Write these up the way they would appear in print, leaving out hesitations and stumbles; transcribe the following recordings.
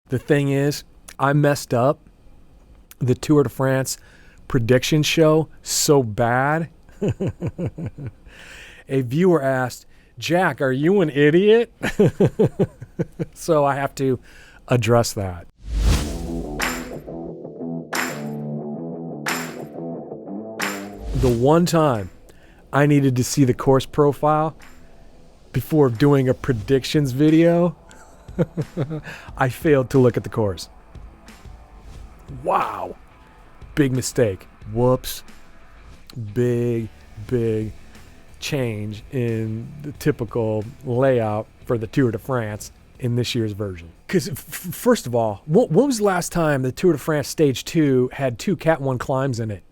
The thing is, I messed up the Tour de France prediction show so bad. A viewer asked, Jack, are you an idiot? So I have to address that. The one time I needed to see the course profile before doing a predictions video, I failed to look at the course. Wow. Big mistake. Whoops. Big change in the typical layout for the Tour de France in this year's version. Because first of all, what was the last time the Tour de France Stage 2 had 2 Cat 1 climbs in it?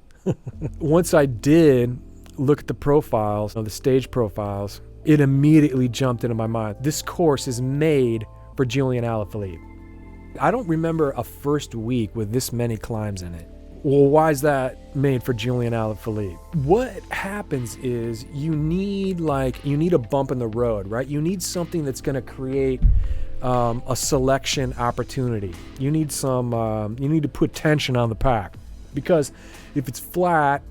Once I did look at the profiles, the stage profiles, it immediately jumped into my mind. This course is made for Julian Alaphilippe. I don't remember a first week with this many climbs in it. Well, why is that made for Julian Alaphilippe? What happens is you need a bump in the road, right? You need something that's going to create a selection opportunity. You need to put tension on the pack, because if it's flat,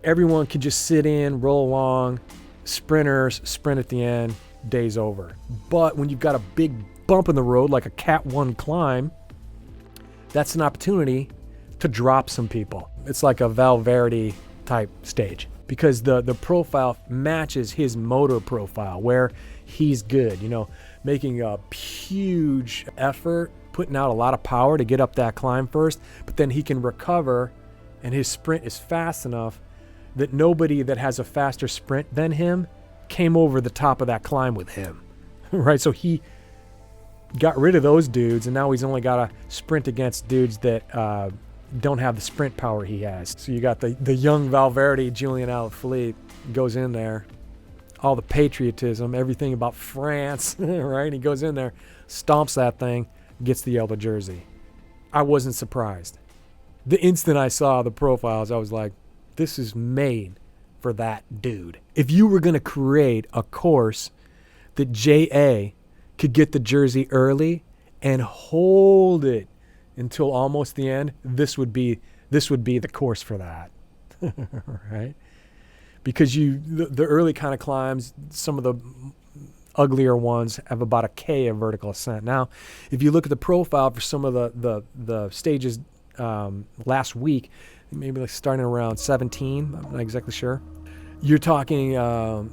everyone can just sit in, roll along, sprinters sprint at the end, day's over. But when you've got a big bump in the road like a Cat 1 climb, that's an opportunity to drop some people. It's like a Valverde type stage, because the profile matches his motor profile, where he's good, making a huge effort, putting out a lot of power to get up that climb first, but then he can recover, and his sprint is fast enough that nobody that has a faster sprint than him came over the top of that climb with him, right? So he got rid of those dudes, and now he's only got to sprint against dudes that don't have the sprint power he has. So you got the young Valverde, Julian Alaphilippe, goes in there, all the patriotism, everything about France, right? He goes in there, stomps that thing, gets the yellow jersey. I wasn't surprised. The instant I saw the profiles, I was like, this is made for that dude. If you were going to create a course that J.A. could get the jersey early and hold it until almost the end, this would be the course for that. Right? Because the early kind of climbs, some of the uglier ones have about a K of vertical ascent. Now, if you look at the profile for some of the stages last week, maybe like starting around 17, I'm not exactly sure, you're talking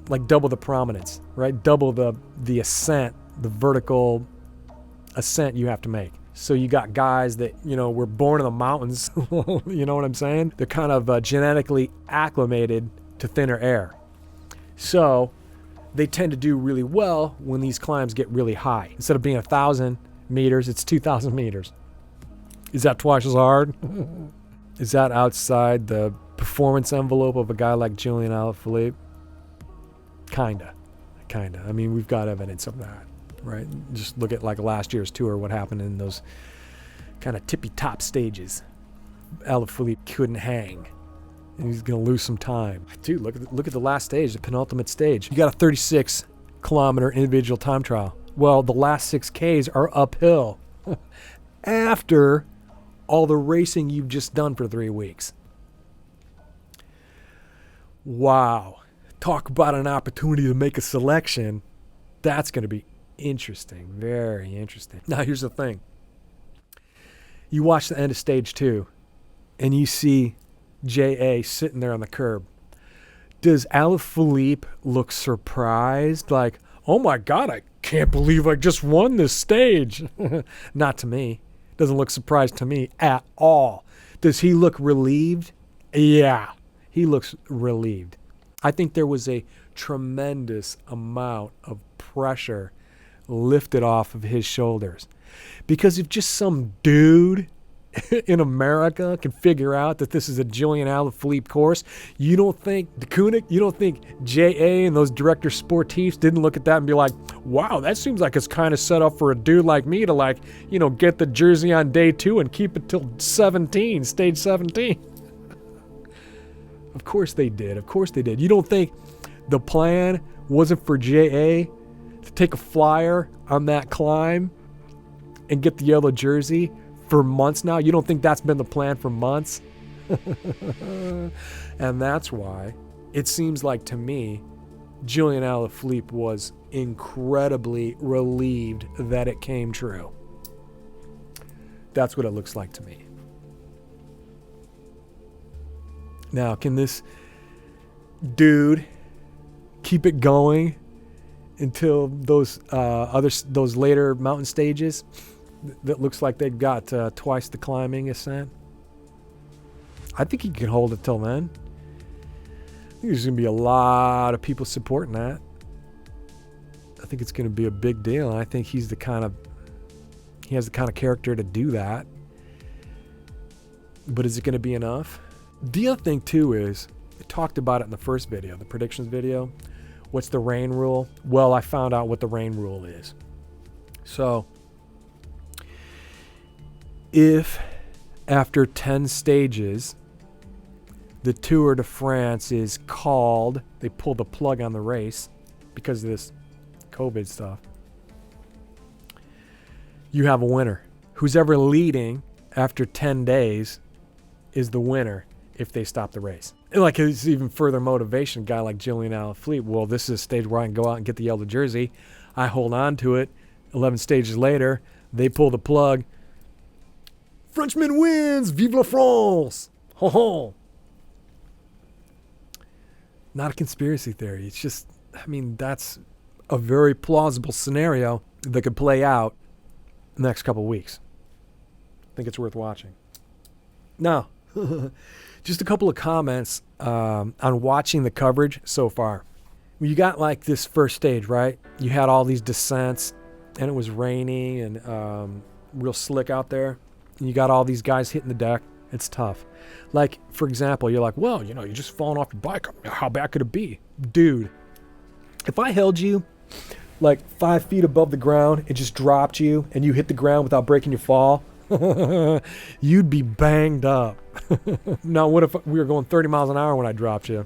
like double the prominence, right? Double the ascent, the vertical ascent you have to make. So you got guys that, were born in the mountains, you know what I'm saying? They're kind of genetically acclimated to thinner air. So they tend to do really well when these climbs get really high. Instead of being 1,000 meters, it's 2,000 meters. Is that twice as hard? Is that outside the performance envelope of a guy like Julian Alaphilippe? Kinda. I mean, we've got evidence of that, right? Just look at like last year's tour, what happened in those kind of tippy top stages. Alaphilippe couldn't hang. And he's going to lose some time. Dude, look at the last stage, the penultimate stage. You got a 36 kilometer individual time trial. Well, the last 6Ks are uphill after all the racing you've just done for 3 weeks. Wow. Talk about an opportunity to make a selection. That's going to be interesting. Very interesting. Now, here's the thing. You watch the end of stage 2, and you see J.A. sitting there on the curb. Does Alaphilippe look surprised? Like, oh my God, I can't believe I just won this stage. Not to me. Doesn't look surprised to me at all. Does he look relieved? Yeah, he looks relieved. I think there was a tremendous amount of pressure lifted off of his shoulders. Because if just some dude in America can figure out that this is a Julian Alaphilippe course, you don't think De Koenig, you don't think J.A. and those director sportifs didn't look at that and be like, wow, that seems like it's kind of set up for a dude like me to get the jersey on day 2 and keep it till 17, stage 17. Of course they did. You don't think the plan wasn't for J.A. to take a flyer on that climb and get the yellow jersey for months now? You don't think that's been the plan for months? And that's why it seems like to me, Julian Alaphilippe was incredibly relieved that it came true. That's what it looks like to me. Now, can this dude keep it going until those later mountain stages that looks like they've got twice the climbing ascent? I think he can hold it till then. I think there's going to be a lot of people supporting that. I think it's going to be a big deal, and I think he has the kind of character to do that. But is it going to be enough? The other thing too is, I talked about it in the first video, the predictions video. What's the rain rule? Well, I found out what the rain rule is. So, if after 10 stages, the Tour de France is called, they pull the plug on the race because of this COVID stuff, you have a winner. Who's ever leading after 10 days is the winner if they stop the race. And like, it's even further motivation. A guy like Julian Alaphilippe, well, this is a stage where I can go out and get the yellow jersey. I hold on to it. 11 stages later, they pull the plug. Frenchman wins! Vive la France! Ho ho! Not a conspiracy theory. It's just, I mean, that's a very plausible scenario that could play out the next couple of weeks. I think it's worth watching. Now, just a couple of comments on watching the coverage so far. You got like this first stage, right? You had all these descents, and it was raining and real slick out there. And you got all these guys hitting the deck. It's tough. Like, for example, you're like, well, you're just falling off your bike. How bad could it be? Dude, if I held you like 5 feet above the ground and just dropped you and you hit the ground without breaking your fall, you'd be banged up. Now, what if we were going 30 miles an hour when I dropped you?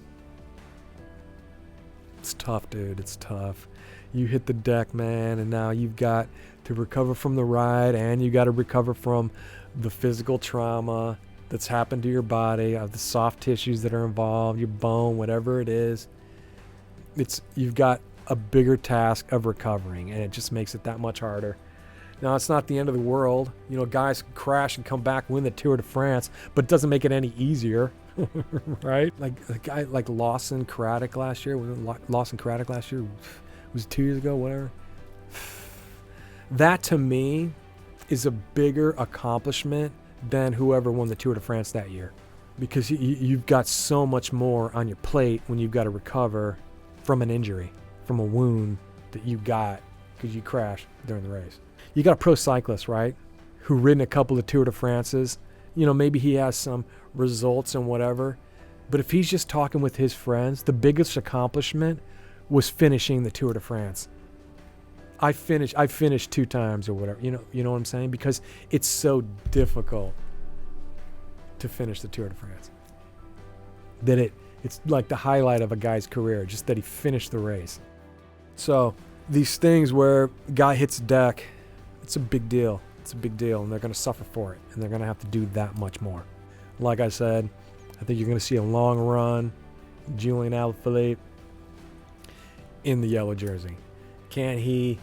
It's tough, dude. It's tough. You hit the deck, man, and now you've got to recover from the ride, and you got to recover from the physical trauma that's happened to your body, of the soft tissues that are involved, your bone, whatever it is. You've got a bigger task of recovering, and it just makes it that much harder. Now, it's not the end of the world. Guys can crash and come back, win the Tour de France, but it doesn't make it any easier, right? Like a guy like Lawson Craddock last year. Lawson Craddock last year? Was it 2 years ago? Whatever. That, to me, is a bigger accomplishment than whoever won the Tour de France that year. Because you've got so much more on your plate when you've got to recover from an injury, from a wound that you got because you crashed during the race. You got a pro cyclist, right, who ridden a couple of Tour de France's. Maybe he has some results and whatever. But if he's just talking with his friends, the biggest accomplishment was finishing the Tour de France. I finished 2 times or whatever. You know what I'm saying? Because it's so difficult to finish the Tour de France. That it's like the highlight of a guy's career, just that he finished the race. So these things where a guy hits deck, it's a big deal. It's a big deal, and they're going to suffer for it, and they're going to have to do that much more. Like I said, I think you're going to see a long run Julian Alaphilippe in the yellow jersey. Can he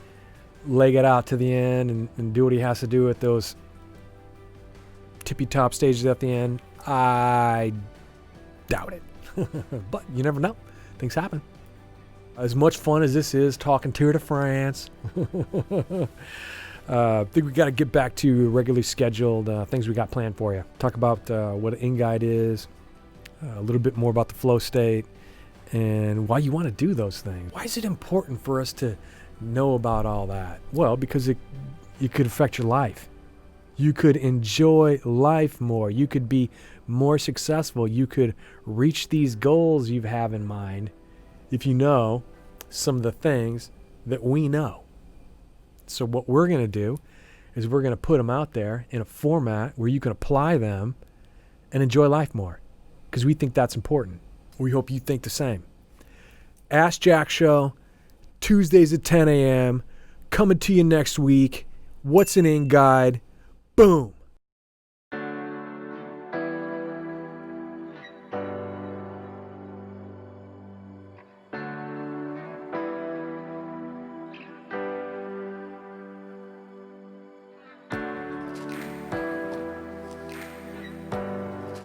leg it out to the end and do what he has to do at those tippy-top stages at the end? I doubt it. But you never know. Things happen. As much fun as this is talking Tour de France, I think we got to get back to regularly scheduled things we got planned for you. Talk about what an in-guide is, a little bit more about the flow state, and why you want to do those things. Why is it important for us to know about all that? Well, because it could affect your life. You could enjoy life more. You could be more successful. You could reach these goals you have in mind if you know some of the things that we know. So what we're going to do is we're going to put them out there in a format where you can apply them and enjoy life more, because we think that's important. We hope you think the same. Ask Jack Show, Tuesdays at 10 a.m., coming to you next week. What's an in guide? Boom.